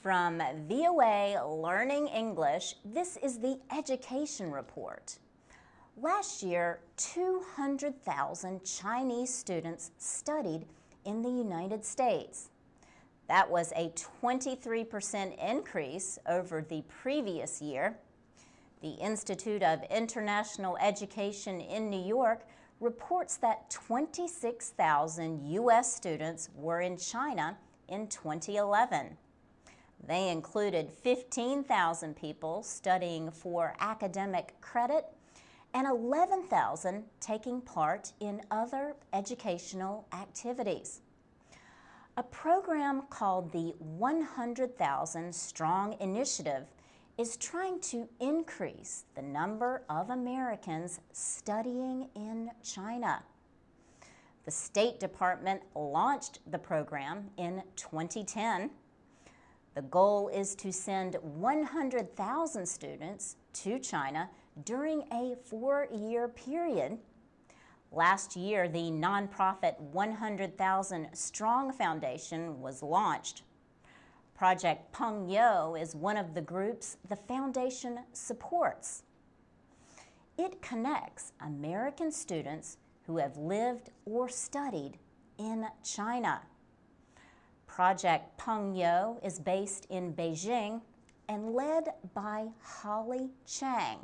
From VOA Learning English, this is the Education Report. Last year, 200,000 Chinese students studied in the United States. That was a 23% increase over the previous year. The Institute of International Education in New York reports that 26,000 U.S. students were in China in 2011. They included 15,000 people studying for academic credit and 11,000 taking part in other educational activities. A program called the 100,000 Strong Initiative is trying to increase the number of Americans studying in China. The State Department launched the program in 2010. The goal is to send 100,000 students to China during a 4-year period. Last year, the nonprofit 100,000 Strong Foundation was launched. Project Pengyou is one of the groups the foundation supports. It connects American students who have lived or studied in China. Project Pengyou is based in Beijing and led by Holly Chang.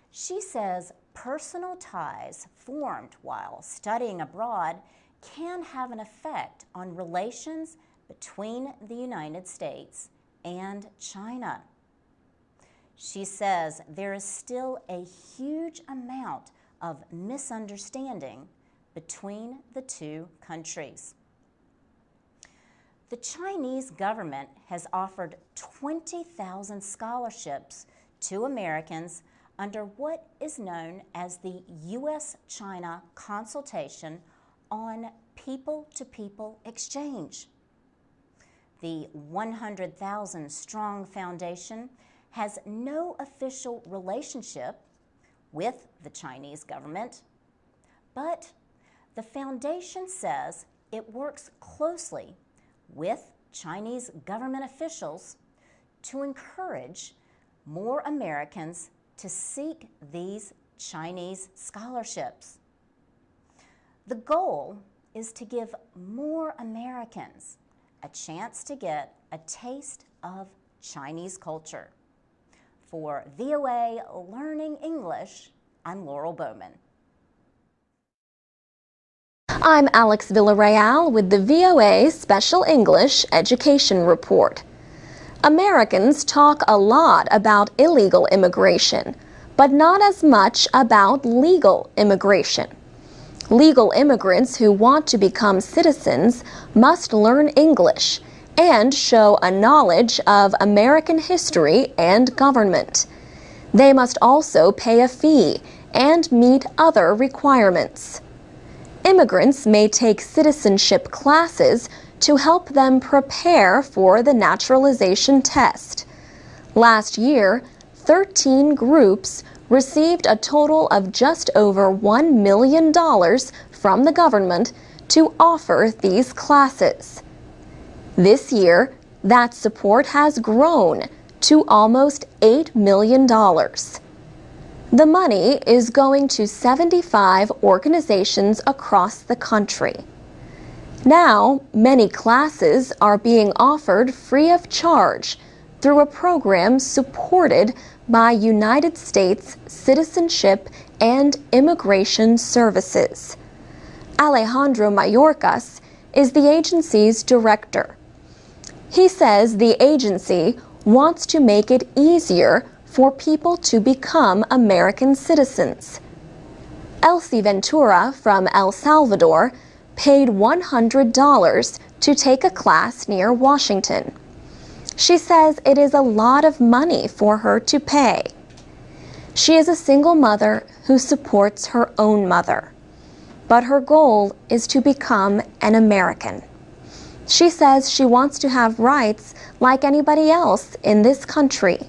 She says personal ties formed while studying abroad can have an effect on relations between the United States and China. She says there is still a huge amount of misunderstanding between the two countries. The Chinese government has offered 20,000 scholarships to Americans under what is known as the U.S.-China Consultation on People-to-People Exchange. The 100,000 Strong Foundation has no official relationship with the Chinese government, but the foundation says it works closely with Chinese government officials to encourage more Americans to seek these Chinese scholarships. The goal is to give more Americans a chance to get a taste of Chinese culture. For VOA Learning English, I'm Laurel Bowman. I'm Alex Villarreal with the VOA Special English Education Report. Americans talk a lot about illegal immigration, but not as much about legal immigration. Legal immigrants who want to become citizens must learn English and show a knowledge of American history and government. They must also pay a fee and meet other requirements. Immigrants may take citizenship classes to help them prepare for the naturalization test. Last year, 13 groups received a total of just over $1 million from the government to offer these classes. This year, that support has grown to almost $8 million. The money is going to 75 organizations across the country. Now, many classes are being offered free of charge through a program supported by United States Citizenship and Immigration Services. Alejandro Mayorkas is the agency's director. He says the agency wants to make it easier for people to become American citizens. Elsie Ventura from El Salvador paid $100 to take a class near Washington. She says it is a lot of money for her to pay. She is a single mother who supports her own mother, but her goal is to become an American. She says she wants to have rights like anybody else in this country.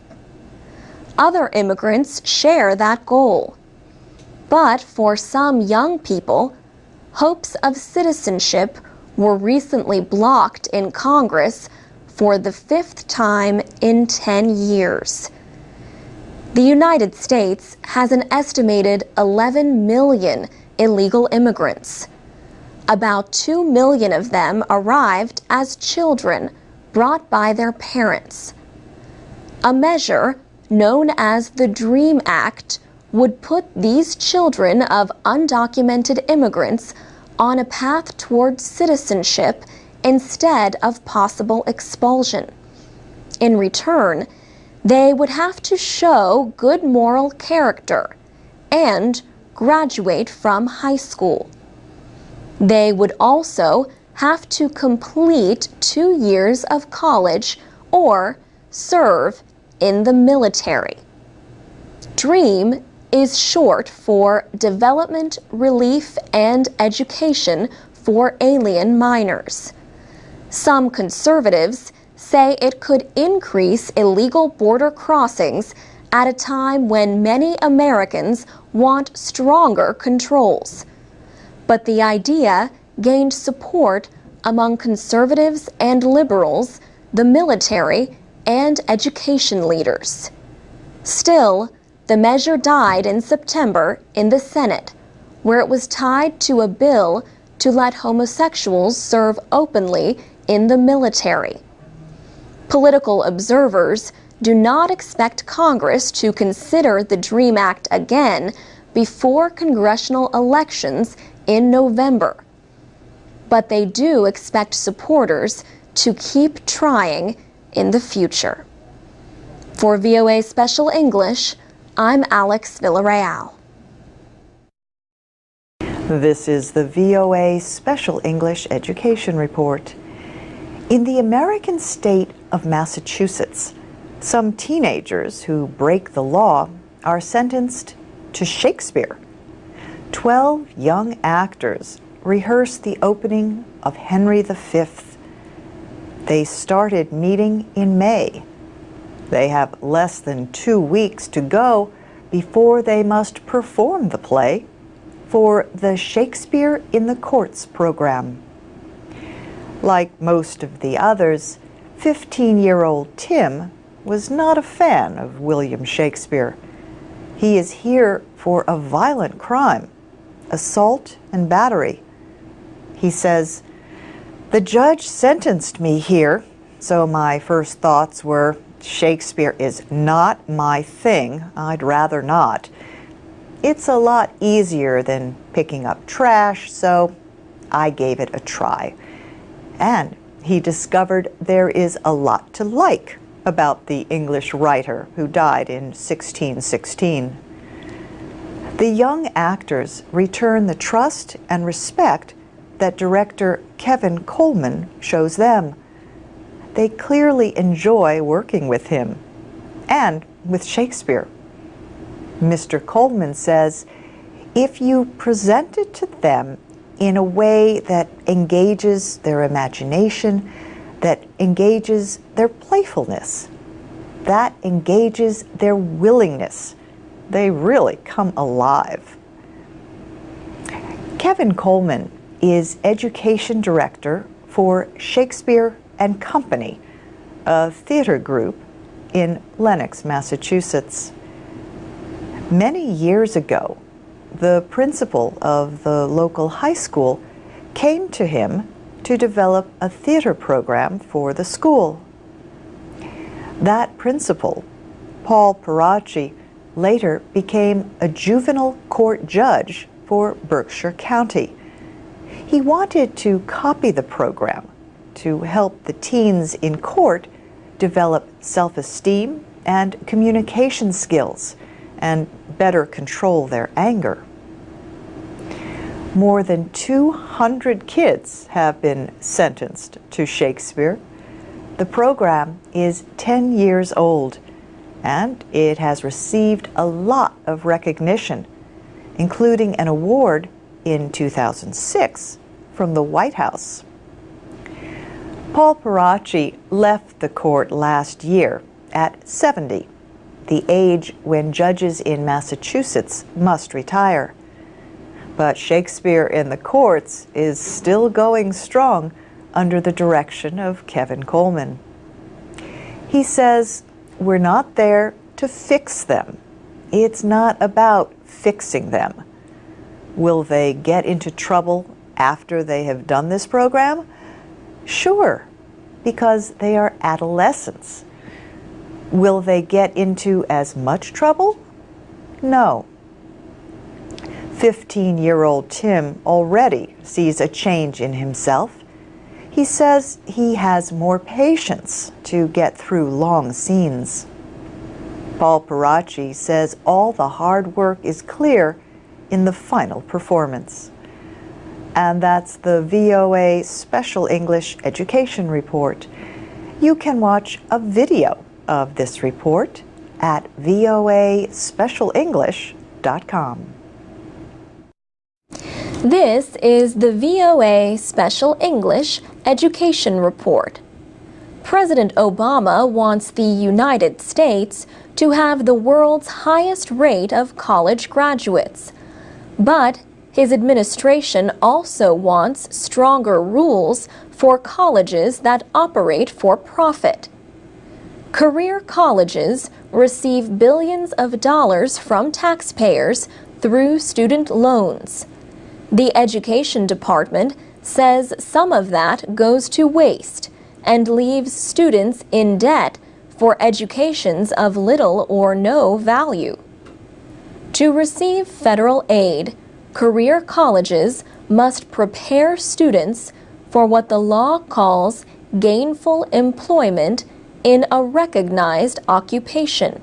Other immigrants share that goal. But for some young people, hopes of citizenship were recently blocked in Congress for the 5th time in 10 years. The United States has an estimated 11 million illegal immigrants. About 2 million of them arrived as children brought by their parents. A measure known as the DREAM Act would put these children of undocumented immigrants on a path towards citizenship instead of possible expulsion. In return, they would have to show good moral character and graduate from high school. They would also have to complete 2 years of college or serve in the military. DREAM is short for Development, Relief, and Education for Alien Minors. Some conservatives say it could increase illegal border crossings at a time when many Americans want stronger controls. But the idea gained support among conservatives and liberals, the military, and education leaders. Still, the measure died in September in the Senate, where it was tied to a bill to let homosexuals serve openly in the military. Political observers do not expect Congress to consider the DREAM Act again before congressional elections in November. But they do expect supporters to keep trying in the future. For VOA Special English, I'm Alex Villarreal. This is the VOA Special English Education Report. In the American state of Massachusetts, some teenagers who break the law are sentenced to Shakespeare. 12 young actors rehearsed the opening of Henry V. They started meeting in May. They have less than 2 weeks to go before they must perform the play for the Shakespeare in the Courts program. Like most of the others, 15-year-old Tim was not a fan of William Shakespeare. He is here for a violent crime, assault and battery. He says, "The judge sentenced me here, so my first thoughts were, Shakespeare is not my thing. I'd rather not. It's a lot easier than picking up trash, so I gave it a try." And he discovered there is a lot to like about the English writer who died in 1616. The young actors return the trust and respect that director Kevin Coleman shows them. They clearly enjoy working with him and with Shakespeare. Mr. Coleman says, if you present it to them in a way that engages their imagination, that engages their playfulness, that engages their willingness, they really come alive. Kevin Coleman is education director for Shakespeare and Company, a theater group in Lenox, Massachusetts. Many years ago, the principal of the local high school came to him to develop a theater program for the school. That principal, Paul Paracci, later became a juvenile court judge for Berkshire County. He wanted to copy the program to help the teens in court develop self-esteem and communication skills and better control their anger. More than 200 kids have been sentenced to Shakespeare. The program is 10 years old, and it has received a lot of recognition, including an award in 2006 from the White House. Paul Paracci left the court last year at 70, the age when judges in Massachusetts must retire. But Shakespeare in the Courts is still going strong under the direction of Kevin Coleman. He says we're not there to fix them. It's not about fixing them. Will they get into trouble after they have done this program? Sure, because they are adolescents. Will they get into as much trouble? No. 15-year-old Tim already sees a change in himself. He says he has more patience to get through long scenes. Paul Parachi says all the hard work is clear in the final performance. And that's the VOA Special English Education Report. You can watch a video of this report at voaspecialenglish.com. This is the VOA Special English Education Report. President Obama wants the United States to have the world's highest rate of college graduates. But his administration also wants stronger rules for colleges that operate for profit. Career colleges receive billions of dollars from taxpayers through student loans. The Education Department says some of that goes to waste and leaves students in debt for educations of little or no value. To receive federal aid, career colleges must prepare students for what the law calls gainful employment in a recognized occupation.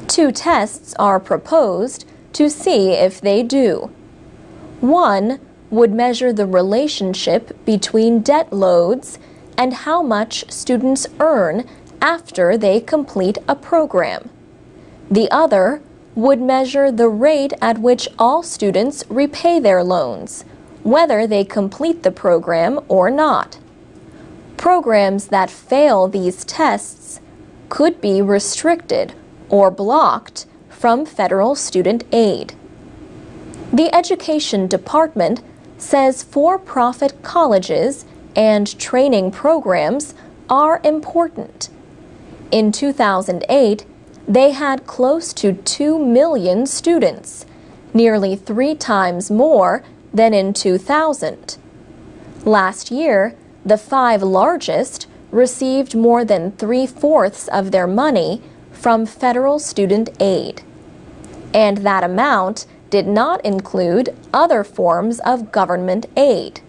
2 tests are proposed to see if they do. One would measure the relationship between debt loads and how much students earn after they complete a program. The other would measure the rate at which all students repay their loans, whether they complete the program or not. Programs that fail these tests could be restricted or blocked from federal student aid. The Education Department says for-profit colleges and training programs are important. In 2008, they had close to 2 million students, nearly 3 times more than in 2000. Last year, the 5 largest received more than 3/4 of their money from federal student aid. And that amount did not include other forms of government aid.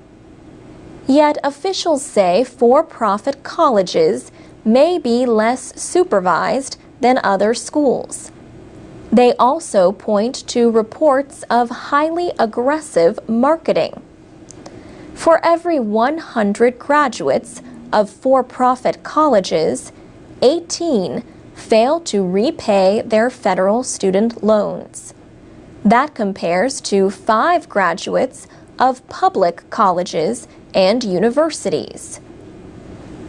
Yet officials say for-profit colleges may be less supervised than other schools. They also point to reports of highly aggressive marketing. For every 100 graduates of for-profit colleges, 18 fail to repay their federal student loans. That compares to 5 graduates of public colleges and universities.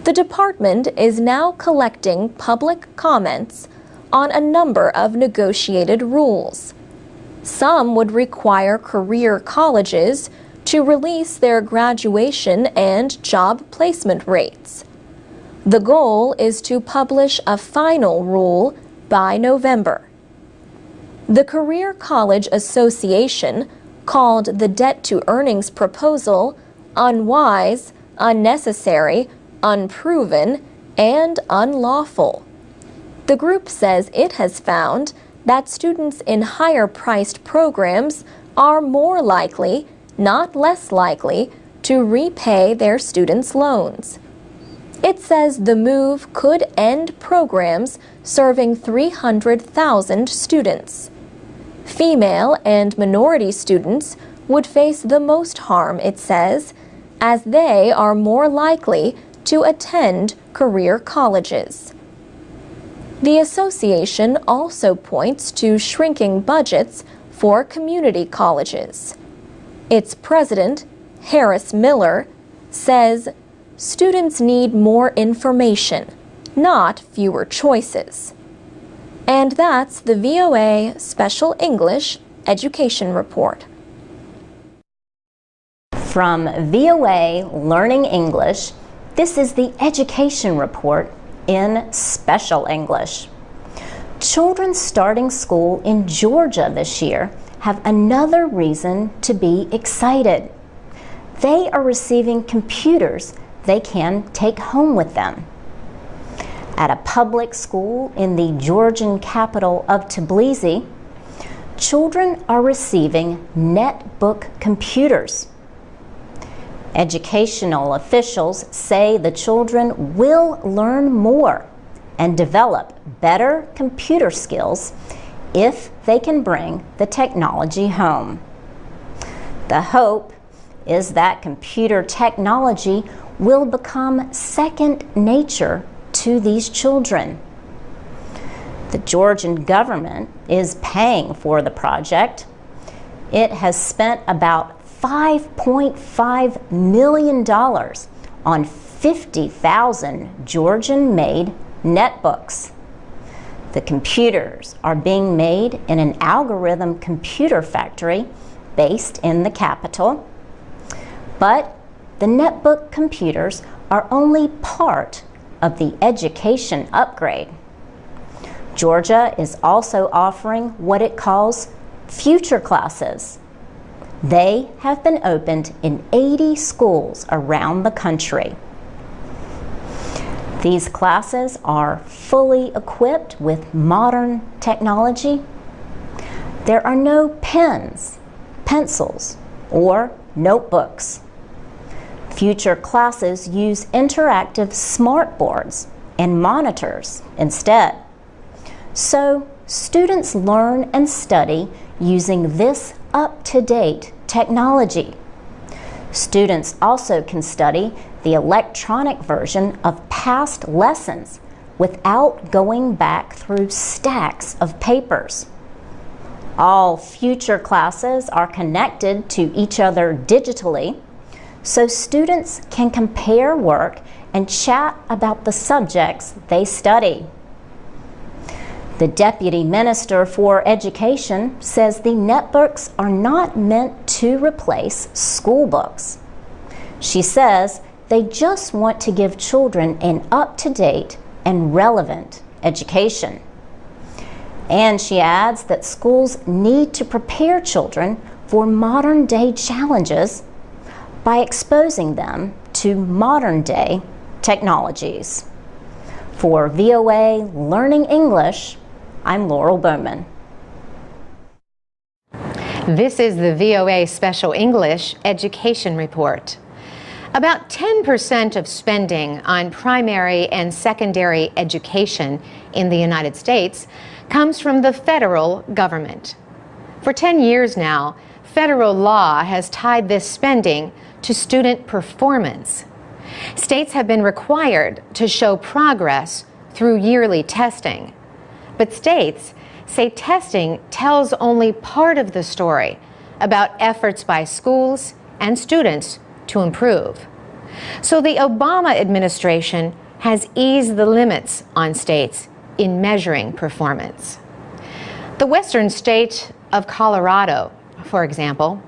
The department is now collecting public comments on a number of negotiated rules. Some would require career colleges to release their graduation and job placement rates. The goal is to publish a final rule by November. The Career College Association called the debt-to-earnings proposal unwise, unnecessary, unproven, and unlawful. The group says it has found that students in higher-priced programs are more likely, not less likely, to repay their students' loans. It says the move could end programs serving 300,000 students. Female and minority students would face the most harm, it says, as they are more likely to attend career colleges. The association also points to shrinking budgets for community colleges. Its president, Harris Miller, says students need more information, not fewer choices. And that's the VOA Special English Education Report. From VOA Learning English, this is the Education Report in special English. Children starting school in Georgia this year have another reason to be excited. They are receiving computers they can take home with them. At a public school in the Georgian capital of Tbilisi, children are receiving netbook computers. Educational officials say the children will learn more and develop better computer skills if they can bring the technology home. The hope is that computer technology will become second nature to these children. The Georgian government is paying for the project. It has spent about $5.5 million on 50,000 Georgian-made netbooks. The computers are being made in an algorithm computer factory based in the capital. But the netbook computers are only part of the education upgrade. Georgia is also offering what it calls future classes. They have been opened in 80 schools around the country. These classes are fully equipped with modern technology. There are no pens, pencils, or notebooks. Future classes use interactive smartboards and monitors instead. So students learn and study using this up-to-date technology. Students also can study the electronic version of past lessons without going back through stacks of papers. All future classes are connected to each other digitally, so students can compare work and chat about the subjects they study. The Deputy Minister for Education says the netbooks are not meant to replace school books. She says they just want to give children an up-to-date and relevant education. And she adds that schools need to prepare children for modern-day challenges by exposing them to modern-day technologies. For VOA Learning English, I'm Laurel Bowman. This is the VOA Special English Education Report. About 10% of spending on primary and secondary education in the United States comes from the federal government. For 10 years now, federal law has tied this spending to student performance. States have been required to show progress through yearly testing. But states say testing tells only part of the story about efforts by schools and students to improve. So the Obama administration has eased the limits on states in measuring performance. The western state of Colorado, for example,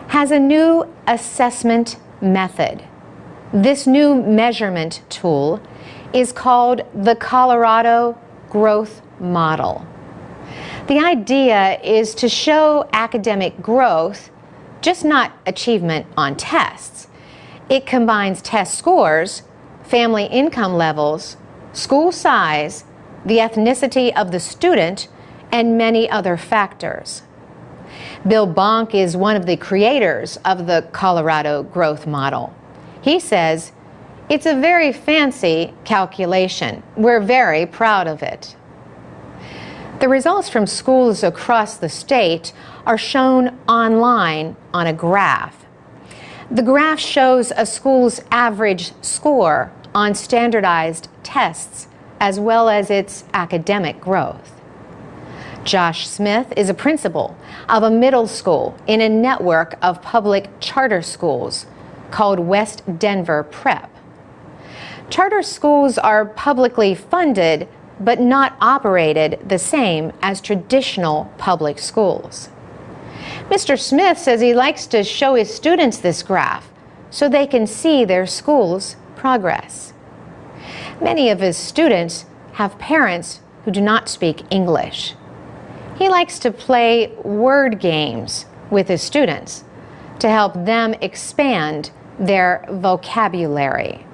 has a new assessment method. This new measurement tool is called the Colorado Growth Model. The idea is to show academic growth, just not achievement on tests. It combines test scores, family income levels, school size, the ethnicity of the student, and many other factors. Bill Bonk is one of the creators of the Colorado Growth Model. He says, "It's a very fancy calculation. We're very proud of it." The results from schools across the state are shown online on a graph. The graph shows a school's average score on standardized tests as well as its academic growth. Josh Smith is a principal of a middle school in a network of public charter schools called West Denver Prep. Charter schools are publicly funded but not operated the same as traditional public schools. Mr. Smith says he likes to show his students this graph so they can see their school's progress. Many of his students have parents who do not speak English. He likes to play word games with his students to help them expand their vocabulary.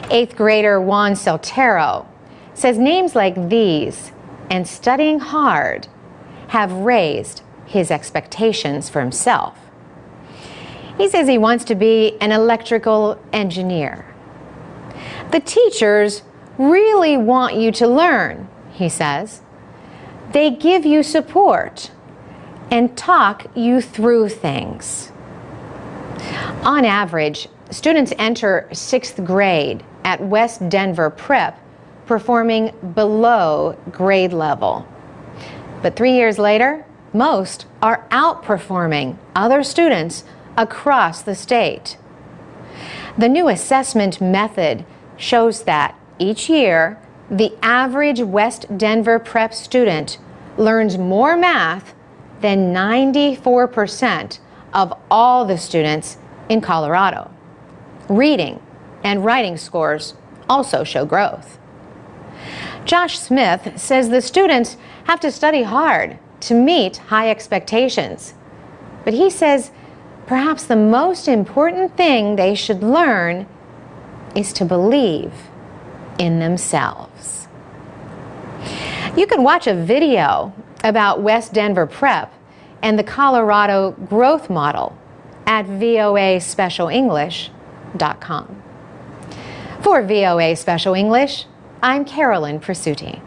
8th grader Juan Soltero says names like these and studying hard have raised his expectations for himself. He says he wants to be an electrical engineer. The teachers really want you to learn, he says. They give you support and talk you through things. On average, students enter 6th grade at West Denver Prep performing below grade level. But 3 years later, most are outperforming other students across the state. The new assessment method shows that each year, the average West Denver Prep student learns more math than 94% of all the students in Colorado. Reading and writing scores also show growth. Josh Smith says the students have to study hard to meet high expectations. But he says perhaps the most important thing they should learn is to believe in themselves. You can watch a video about West Denver Prep and the Colorado Growth Model at voaspecialenglish.com. For VOA Special English, I'm Carolyn Presutti.